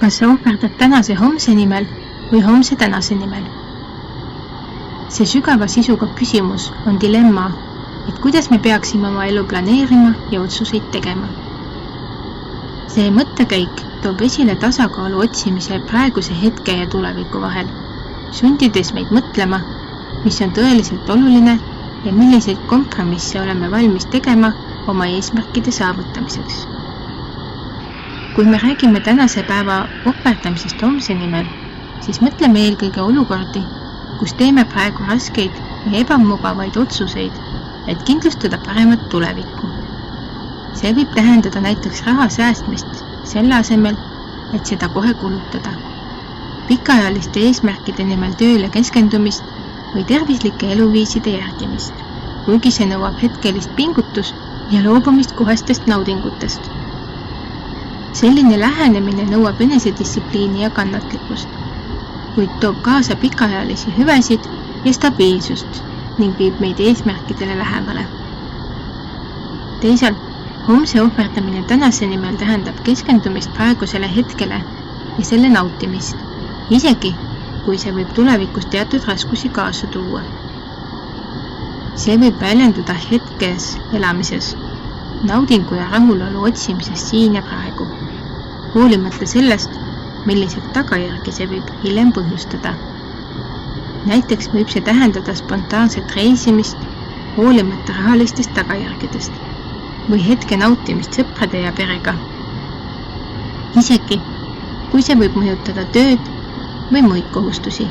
Kas sa ohverdad tänase homse nimel või homse tänase nimel? See sügava sisuga küsimus on dilemma, et kuidas me peaksime oma elu planeerima ja otsuseid tegema. See mõttekäik toob esile tasakaalu otsimise praeguse hetke ja tuleviku vahel, sundides meid mõtlema, mis on tõeliselt oluline ja milliseid kompromisse oleme valmis tegema oma eesmärkide saavutamiseks. Kui me räägime tänase päeva ohverdamisest homse nimel, siis mõtleme eelkõige olukordi, kus teeme praegu raskeid ja ebamugavaid otsuseid, et kindlustada paremat tulevikku. See võib tähendada näiteks raha säästmist selle asemel, et seda kohe kulutada, pikaajaliste eesmärkide nimel tööle keskendumist või tervislike eluviiside järgimist, kuigi see nõuab hetkelist pingutus ja loobumist kohestest naudingutest. Selline lähenemine nõuab enesedistsipliini ja kannatlikkust, kuid toob kaasa pikaajalisi hüvesid ja stabiilsust ning viib meid eesmärkidele lähemale. Teisalt, homse ohverdamine tänase nimel tähendab keskendumist praegusele hetkele ja selle nautimist, isegi kui see võib tulevikus teatud raskusi kaasa tuua. See võib väljenduda hetkes elamises, naudingu ja rahulolu otsimises siin ja praegu, hoolimata sellest, milliseid tagajärgi see võib hiljem põhjustada. Näiteks võib see tähendada spontaanset reisimist, hoolimata rahalistest tagajärgedest või hetke nautimist sõprade ja perega. Isegi, kui see võib mõjutada tööd või muid kohustusi.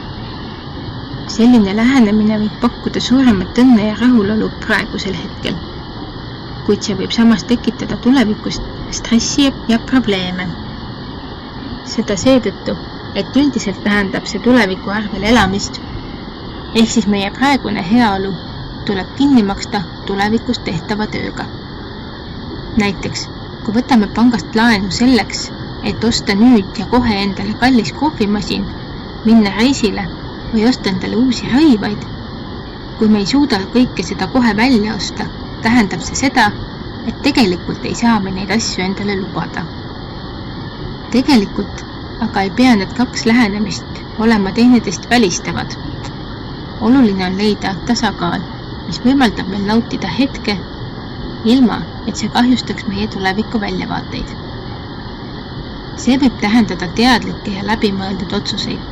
Selline lähenemine võib pakkuda suuremat õnne ja rahulolu praegusel hetkel, kuid see võib samas tekitada tulevikust stressi ja probleeme. Seda seetõttu, et üldiselt tähendab see tuleviku arvel elamist, ehk siis meie praegune heaolu tuleb kinni maksta tulevikus tehtava tööga. Näiteks, kui võtame pangast laenu selleks, et osta nüüd ja kohe endale kallis kohvimasin, minna reisile või osta endale uusi rõivaid, kui me ei suuda kõike seda kohe välja osta, tähendab see seda, et tegelikult ei saa me neid asju endale lubada. Tegelikult aga ei pea need kaks lähenemist olema teineteist välistavad. Oluline on leida tasakaal, mis võimaldab meil nautida hetke, ilma et see kahjustaks meie tuleviku väljavaateid. See võib tähendada teadlikke ja läbimõeldud otsuseid,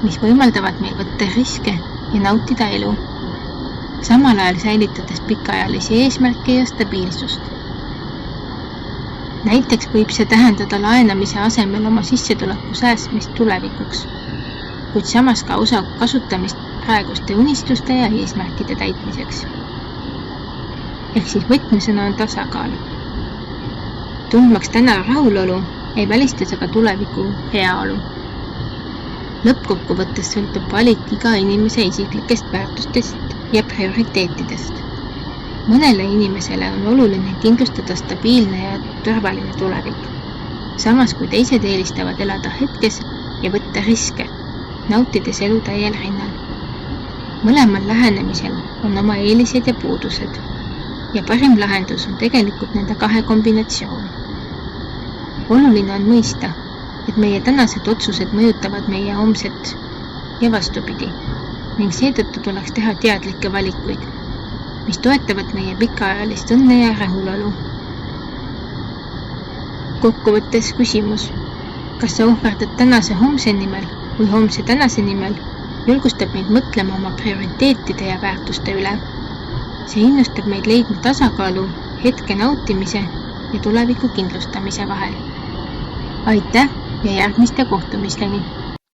mis võimaldavad meil võtta riske ja nautida elu, samal ajal säilitades pikaajalisi eesmärke ja stabiilsust. Näiteks võib see tähendada laenamise asemel oma sissetuleku säästmist tulevikuks, kuid samas ka osa kasutamist praeguste unistuste ja eesmärkide täitmiseks. Ehk siis võtmesõna on tasakaal. Tundmaks täna rahulolu ei välista see ka tuleviku heaolu. Lõppkokkuvõttes sõltub valik iga inimese isiklikest väärtustest ja prioriteetidest. Mõnele inimesele on oluline kindlustada stabiilne ja turvaline tulevik, samas kui teised eelistavad elada hetkes ja võtta riske, nautides elu täiel rinnal. Mõlemal lähenemisel on oma eelised ja puudused ja parim lahendus on tegelikult nende kahe kombinatsioon. Oluline on mõista, et meie tänased otsused mõjutavad meie homset ja vastupidi ning seetõttu tuleks teha teadlikke valikuid, mis toetavad meie pikaajalist õnne ja rahulolu. Kokkuvõttes küsimus, kas sa ohverdad tänase homse nimel või homse tänase nimel, julgustab meid mõtlema oma prioriteetide ja väärtuste üle. See innustab meid leidma tasakaalu hetke nautimise ja tuleviku kindlustamise vahel. Aitäh ja järgmiste kohtumisteni!